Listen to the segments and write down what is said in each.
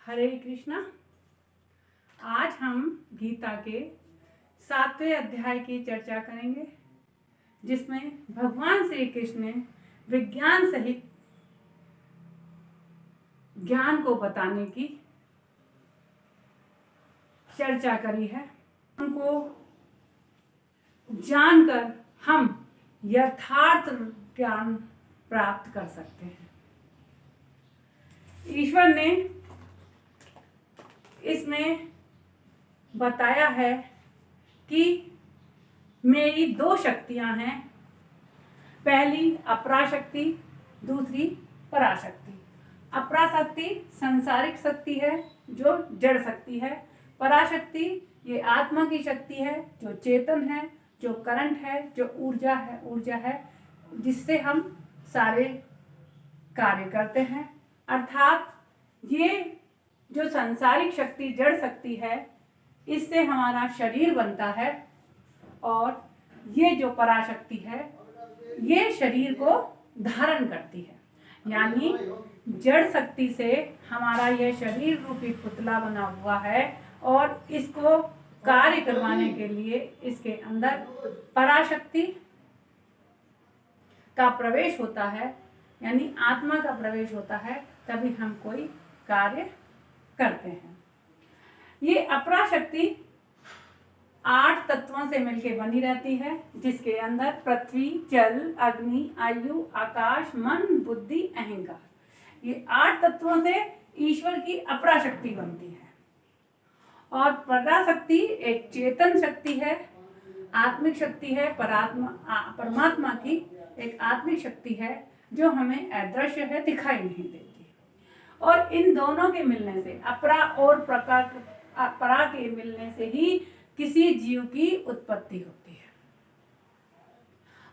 हरे कृष्णा। आज हम गीता के 7वें अध्याय की चर्चा करेंगे, जिसमें भगवान श्री कृष्ण ने विज्ञान सहित ज्ञान को बताने की चर्चा करी है। उनको जानकर हम यथार्थ ज्ञान प्राप्त कर सकते हैं। ईश्वर ने इसमें बताया है कि मेरी दो शक्तियां हैं, पहली अपराशक्ति, दूसरी पराशक्ति। अपराशक्ति सांसारिक शक्ति है जो जड़ शक्ति है, पराशक्ति ये आत्मा की शक्ति है जो चेतन है, जो करंट है, जो ऊर्जा है जिससे हम सारे कार्य करते हैं। अर्थात ये जो सांसारिक शक्ति जड़ शक्ति है, इससे हमारा शरीर बनता है, और ये जो पराशक्ति है ये शरीर को धारण करती है। यानी जड़ शक्ति से हमारा यह शरीर रूपी पुतला बना हुआ है, और इसको कार्य करवाने के लिए इसके अंदर पराशक्ति का प्रवेश होता है, यानी आत्मा का प्रवेश होता है, तभी हम कोई कार्य करते हैं। ये अपराशक्ति 8 तत्वों से मिलकर बनी रहती है, जिसके अंदर पृथ्वी, जल, अग्नि, आयु, आकाश, मन, बुद्धि, अहंकार, ये 8 तत्वों से ईश्वर की अपराशक्ति बनती है। और पराशक्ति एक चेतन शक्ति है, आत्मिक शक्ति है, परमात्मा की एक आत्मिक शक्ति है जो हमें अदृश्य है, दिखाई नहीं देती। और इन दोनों के मिलने से, अपरा और परा के मिलने से ही किसी जीव की उत्पत्ति होती है।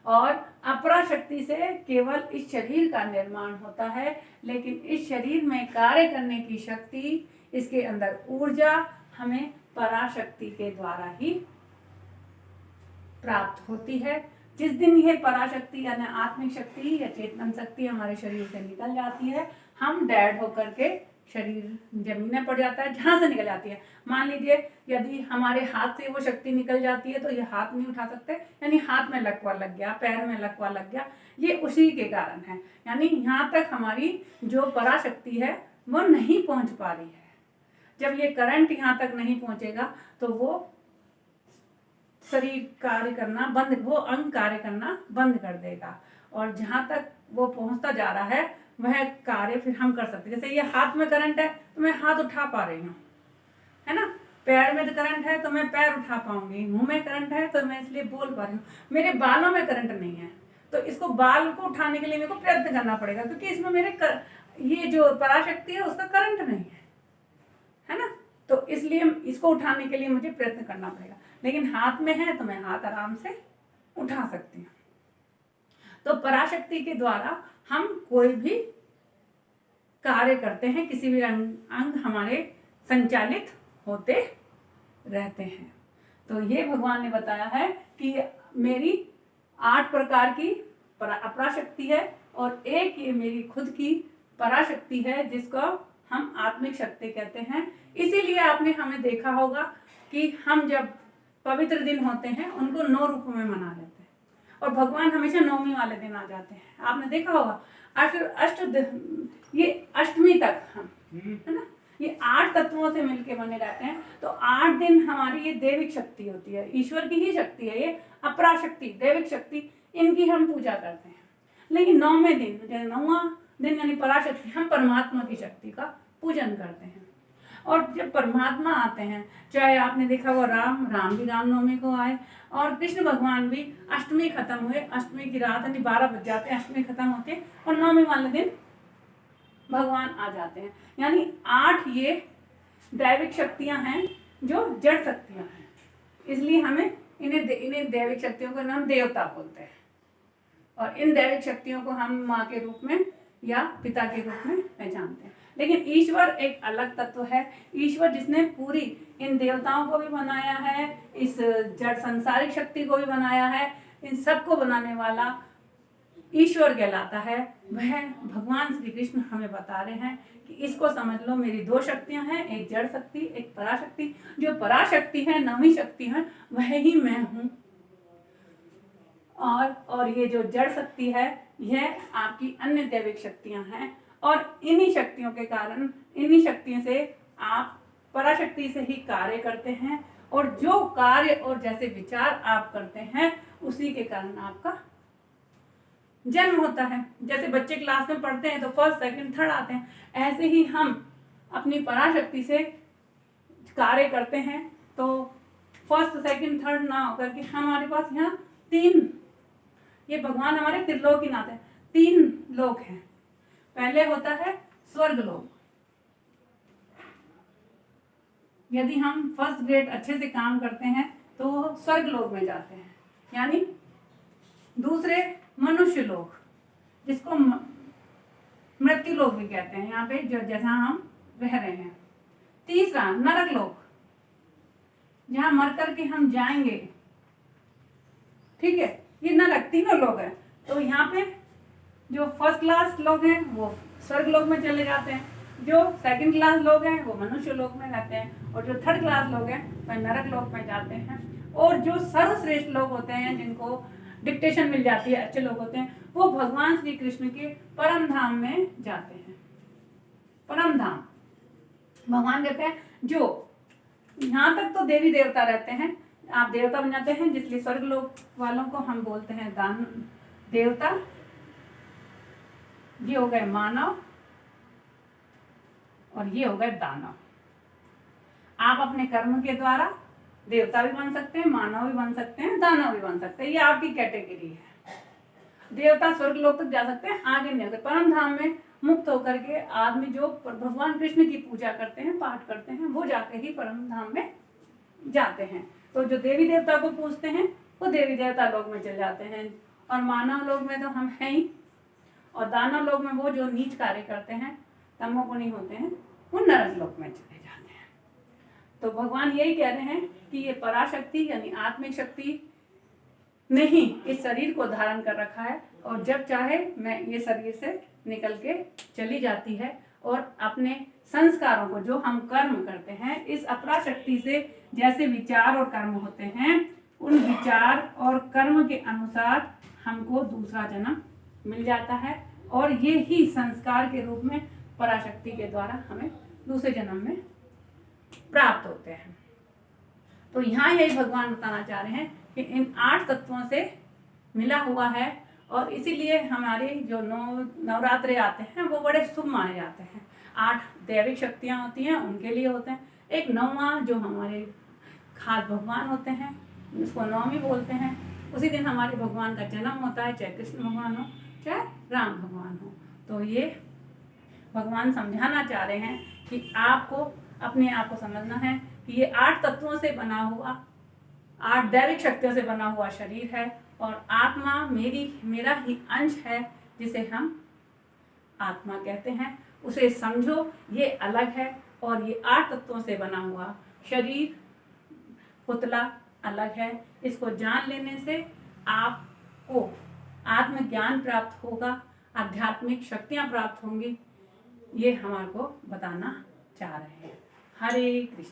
और अपरा शक्ति से केवल इस शरीर का निर्माण होता है, लेकिन इस शरीर में कार्य करने की शक्ति, इसके अंदर ऊर्जा हमें पराशक्ति के द्वारा ही प्राप्त होती है। जिस दिन यह पराशक्ति यानी आत्मिक शक्ति या चेतन शक्ति हमारे शरीर से निकल जाती है, हम डेड होकर के शरीर जमीन में पड़ जाता है। जहाँ से निकल जाती है, मान लीजिए यदि हमारे हाथ से वो शक्ति निकल जाती है तो ये हाथ नहीं उठा सकते, यानी हाथ में लकवा लग गया, पैर में लकवा लग गया, ये उसी के कारण है। यानी यहाँ तक हमारी जो पराशक्ति है वो नहीं पहुँच पा रही है। जब ये करंट यहाँ तक नहीं पहुँचेगा तो वो शरीर कार्य करना बंद, वो अंग कार्य करना बंद कर देगा, और जहाँ तक वो पहुँचता जा रहा है वह कार्य फिर हम कर सकते हैं। जैसे ये हाथ में करंट है तो मैं हाथ उठा पा रही हूँ, है ना। पैर में करंट है तो मैं पैर उठा पाऊंगी, मुंह में करंट है तो मैं इसलिए बोल पा रही हूँ। मेरे बालों में करंट नहीं है तो इसको बाल को उठाने के लिए मेरे को प्रयत्न करना पड़ेगा, क्योंकि इसमें ये जो पराशक्ति है उसका करंट नहीं है ना। तो इसलिए इसको उठाने के लिए मुझे प्रयत्न करना पड़ेगा, लेकिन हाथ में है तो मैं हाथ आराम से उठा सकती हूँ। तो पराशक्ति के द्वारा हम कोई भी कार्य करते हैं, किसी भी अंग हमारे संचालित होते रहते हैं। तो ये भगवान ने बताया है कि मेरी 8 प्रकार की अपराशक्ति है, और एक ये मेरी खुद की पराशक्ति है जिसको हम आत्मिक शक्ति कहते हैं। इसीलिए आपने हमें देखा होगा कि हम जब पवित्र दिन होते हैं उनको 9 रूपों में मना लेते हैं, और भगवान हमेशा 9वीं वाले दिन आ जाते हैं। आपने देखा होगा ये अष्टमी तक हम, है ना, ये 8 तत्वों से मिलके बने रहते हैं। तो 8 दिन हमारी ये दैविक शक्ति होती है, ईश्वर की ही शक्ति है। ये अपराशक्ति, दैविक शक्ति, इनकी हम पूजा करते हैं। लेकिन 9वें दिन, 9वां दिन यानी पराशक्ति, हम परमात्मा की शक्ति का पूजन करते हैं। और जब परमात्मा आते हैं, चाहे आपने देखा वो राम भी रामनवमी को आए, और कृष्ण भगवान भी अष्टमी खत्म हुए, अष्टमी की रात यानी 12 बज जाते हैं, अष्टमी खत्म होते हैं, और 9वें वाले दिन भगवान आ जाते हैं। यानी 8 ये दैविक शक्तियां हैं जो जड़ शक्तियां हैं, इसलिए हमें इन्हें दैविक शक्तियों का नाम देवता बोलते हैं। और इन दैविक शक्तियों को हम माँ के रूप में या पिता के रूप में पहचानते हैं। लेकिन ईश्वर एक अलग तत्व है। ईश्वर जिसने पूरी इन देवताओं को भी बनाया है, इस जड़ संसारिक शक्ति को भी बनाया है, इन सबको बनाने वाला ईश्वर कहलाता है। वह भगवान श्री कृष्ण हमें बता रहे हैं कि कि इसको समझ लो मेरी दो शक्तियां हैं, एक जड़ शक्ति, एक पराशक्ति। जो पराशक्ति है, नवी शक्ति है, वह ही मैं हूँ। और ये जो जड़ शक्ति है, यह आपकी अन्य दैविक शक्तियां हैं। और इन्हीं शक्तियों के कारण, इन्हीं शक्तियों से आप पराशक्ति से ही कार्य करते हैं। और जो कार्य और जैसे विचार आप करते हैं, उसी के कारण आपका जन्म होता है। जैसे बच्चे क्लास में पढ़ते हैं तो फर्स्ट, सेकंड, थर्ड आते हैं, ऐसे ही हम अपनी पराशक्ति से कार्य करते हैं। तो फर्स्ट, सेकंड, थर्ड ना होकर के हमारे पास यहाँ तीन, ये भगवान हमारे त्रिलोकीनाथ है, तीन लोक हैं। पहले होता है स्वर्ग लोक। यदि हम फर्स्ट ग्रेड अच्छे से काम करते हैं तो स्वर्ग लोक में जाते हैं, यानी दूसरे मनुष्य लोक, जिसको मृत्यु लोक भी कहते हैं, यहाँ पे जो जहाँ हम रह रहे हैं। तीसरा नरक लोक, जहाँ मर करके हम जाएंगे। ठीक है, ये नरक तीनों लोग हैं। तो यहाँ पे जो फर्स्ट क्लास लोग हैं वो स्वर्ग लोक में चले जाते हैं, जो सेकंड क्लास लोग हैं वो मनुष्य लोक में रहते हैं, और जो थर्ड क्लास लोग हैं वह नरक लोक में जाते हैं। और जो सर्वश्रेष्ठ लोग होते हैं, जिनको डिक्टेशन मिल जाती है, अच्छे लोग होते हैं, वो भगवान श्री कृष्ण के परम धाम में जाते हैं। परम धाम भगवान कहते हैं, जो यहाँ तक तो देवी देवता रहते हैं, आप देवता बन जाते हैं, जिसलिए स्वर्ग लोक वालों को हम बोलते हैं दान देवता। ये हो गए मानव और ये हो गए दानव। आप अपने कर्म के द्वारा देवता भी बन सकते हैं, मानव भी बन सकते हैं, दानव भी बन सकते हैं, ये आपकी कैटेगरी है। देवता स्वर्ग लोक तक जा सकते हैं, आगे नहीं होते। परम धाम में मुक्त होकर के आदमी जो भगवान कृष्ण की पूजा करते हैं, पाठ करते हैं, वो जाके ही परम धाम में जाते हैं। तो जो देवी देवता को पूजते हैं वो देवी देवता लोक में चले जाते हैं, और मानव लोक में तो हम हैं ही, और दानव लोक में वो जो नीच कार्य करते हैं, तमोगुणी होते हैं, वो नरक लोक में चले जाते हैं। तो भगवान यही कह रहे हैं कि ये पराशक्ति यानी आत्मिक शक्ति ने ही इस शरीर को धारण कर रखा है, और जब चाहे मैं ये शरीर से निकल के चली जाती है, और अपने संस्कारों को, जो हम कर्म करते हैं, इस अपराशक्ति से जैसे विचार और कर्म होते हैं, उन विचार और कर्म के अनुसार हमको दूसरा जन्म मिल जाता है, और ये ही संस्कार के रूप में पराशक्ति के द्वारा हमें दूसरे जन्म में प्राप्त होते हैं। तो यहाँ यही भगवान बताना चाह रहे हैं कि इन 8 तत्वों से मिला हुआ है, और इसीलिए हमारे जो नवरात्रे आते हैं वो बड़े शुभ माने जाते हैं। 8 दैविक शक्तियाँ होती हैं, उनके लिए होते हैं। एक नौवां जो हमारे खास भगवान होते हैं, उसको नवमी बोलते हैं। उसी दिन हमारे भगवान का जन्म होता है, चाहे कृष्ण भगवान हो चाहे राम भगवान हो। तो ये भगवान समझाना चाह रहे हैं कि आपको अपने आप को समझना है कि ये 8 तत्वों से बना हुआ, 8 दैविक शक्तियों से बना हुआ शरीर है, और आत्मा मेरा ही अंश है, जिसे हम आत्मा कहते हैं। उसे समझो, ये अलग है, और ये 8 तत्वों से बना हुआ शरीर, पुतला अलग है। इसको जान लेने से आपको आत्मज्ञान प्राप्त होगा, आध्यात्मिक शक्तियाँ प्राप्त होंगी। ये हमारे को बताना चाह रहे हैं। हरे कृष्ण।